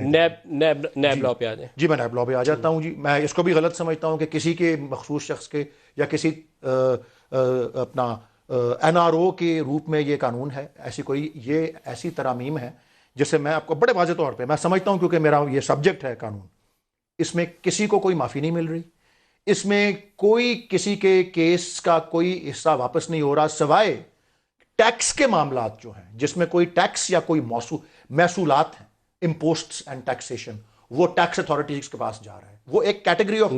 کرنے دیں. نیب لا پہ آ جائیں. جی میں نیب لا پہ آ جاتا ہوں. جی میں اس کو بھی غلط سمجھتا ہوں کہ کسی کے مخصوص شخص کے یا کسی اپنا این آر او کے روپ میں یہ قانون ہے. یہ ایسی ترامیم ہے جس سے میں آپ کو بڑے واضح طور پہ میں سمجھتا ہوں، کیونکہ میرا یہ سبجیکٹ ہے قانون، اس میں کسی کو کوئی معافی نہیں مل رہی، اس میں کوئی کسی کے کیس کا کوئی حصہ واپس نہیں ہو رہا، سوائے ٹیکس کے معاملات جو ہیں جس میں کوئی ٹیکس یا کوئی محصولات ہیں، امپوسٹس اینڈ ٹیکسیشن، وہ ٹیکس اتھارٹیز کے پاس جا رہا ہے. وہ ایک کیٹیگری آف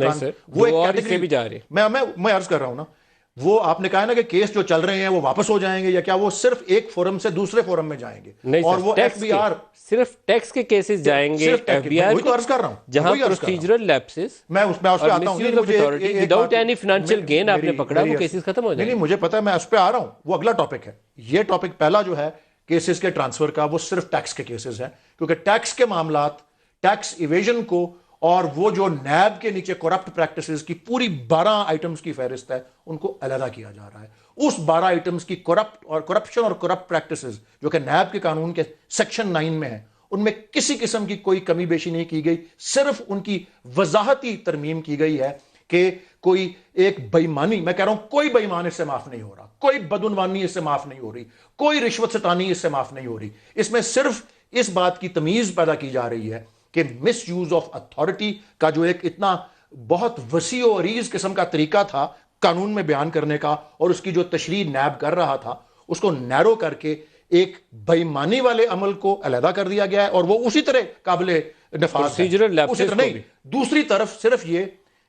وہ ایک کیٹیگری بھی جا رہی. میں عرض کر رہا ہوں نا، وہ آپ نے کہا نا کہ کیس جو چل رہے ہیں وہ واپس ہو جائیں گے، یا کیا وہ صرف ایک فورم سے دوسرے فورم میں جائیں گے؟ اور وہ ایف بی آر صرف ٹیکس کے کیسز جائیں گے ایف بی آر، وہی تو عرض کر رہا ہوں، جہاں پروسیجرل لیپسز میں اس پہ آتا ہوں. وداؤٹ اینی فائنینشیل گین آپ نے پکڑا، وہ کیسز ختم ہو جائیں گے. نہیں مجھے پتا ہے، میں اس پہ آ رہا ہوں، وہ اگلا ٹاپک ہے. یہ ٹاپک پہلا جو ہے کیسز کے ٹرانسفر کا، وہ صرف ٹیکس کے کیسز ہیں، کیونکہ ٹیکس کے معاملات، ٹیکس ایویژن کو، اور وہ جو نیب کے نیچے کرپٹ پریکٹسز کی پوری 12 آئٹمز کی فہرست ہے، ان کو علیحدہ کیا جا رہا ہے. اس 12 آئٹمز کی کرپشن اور کرپٹ پریکٹسز جو کہ نیب کے قانون کے سیکشن 9 میں ہیں، ان میں کسی قسم کی کوئی کمی بیشی نہیں کی گئی، صرف ان کی وضاحتی ترمیم کی گئی ہے کہ کوئی ایک بےایمانی، میں کہہ رہا ہوں کوئی بےایمان اس سے معاف نہیں ہو رہا، کوئی بدعنوانی اس سے معاف نہیں ہو رہی، کوئی رشوت ستانی اس سے معاف نہیں ہو رہی. اس میں صرف اس بات کی تمیز پیدا کی جا رہی ہے کہ مس یوز آف اتھارٹی کا جو ایک اتنا بہت وسیع و عریض قسم کا طریقہ تھا قانون میں بیان کرنے کا، اور اس کی جو تشریح نیب کر رہا تھا، اس کو نیرو کر کے ایک بےایمانی والے عمل کو علیحدہ کر دیا گیا ہے، اور وہ اسی طرح قابل نفاذ ہے. دوسری طرف صرف یہ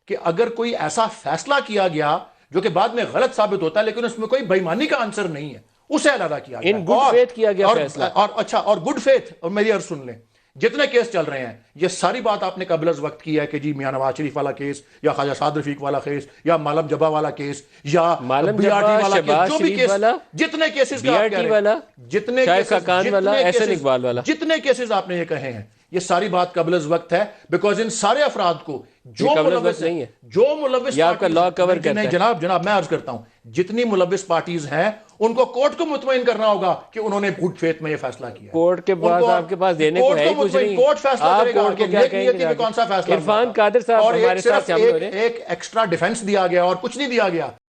کہ اگر کوئی ایسا فیصلہ کیا گیا جو کہ بعد میں غلط ثابت ہوتا ہے لیکن اس میں کوئی بےایمانی کا عنصر نہیں ہے، اسے علیحدہ کیا گیا. ان گڈ فیتھ کیا گیا فیصلہ. اور اچھا، اور گڈ فیتھ، اور میری عرض سن لیں، جتنے کیس چل رہے ہیں یہ ساری بات آپ نے قبل از وقت کی ہے کہ جی میاں نواز شریف والا کیس، یا خواجہ سعد رفیق والا کیس، یا مالم جبا والا کیس، یا بی آر ٹی والا کیس، جو بھی کیس، جتنے کیسز کا آپ کہہ رہے ہیں، جتنے کیسز آپ نے یہ کہے ہیں، یہ ساری بات قبل از وقت ہے، بیکاز ان سارے افراد کو جو ملوث ہیں، جو ملوث نہیں جناب میں عرض کرتا ہوں، جتنی ملوث پارٹیز ہیں ان کو کورٹ کو مطمئن کرنا ہوگا کہ انہوں نے گڈ فیتھ میں یہ فیصلہ کیا. کورٹ کے بعد آپ کے پاس دینے کو ہے کچھ نہیں، کورٹ فیصلہ کرے گا کہ نیک نیتی میں کون سا فیصلہ. عرفان قادر صاحب ہمارے ساتھ شامل ہو رہے ہیں. ایک ایکسٹرا ڈیفنس دیا گیا اور کچھ نہیں دیا گیا.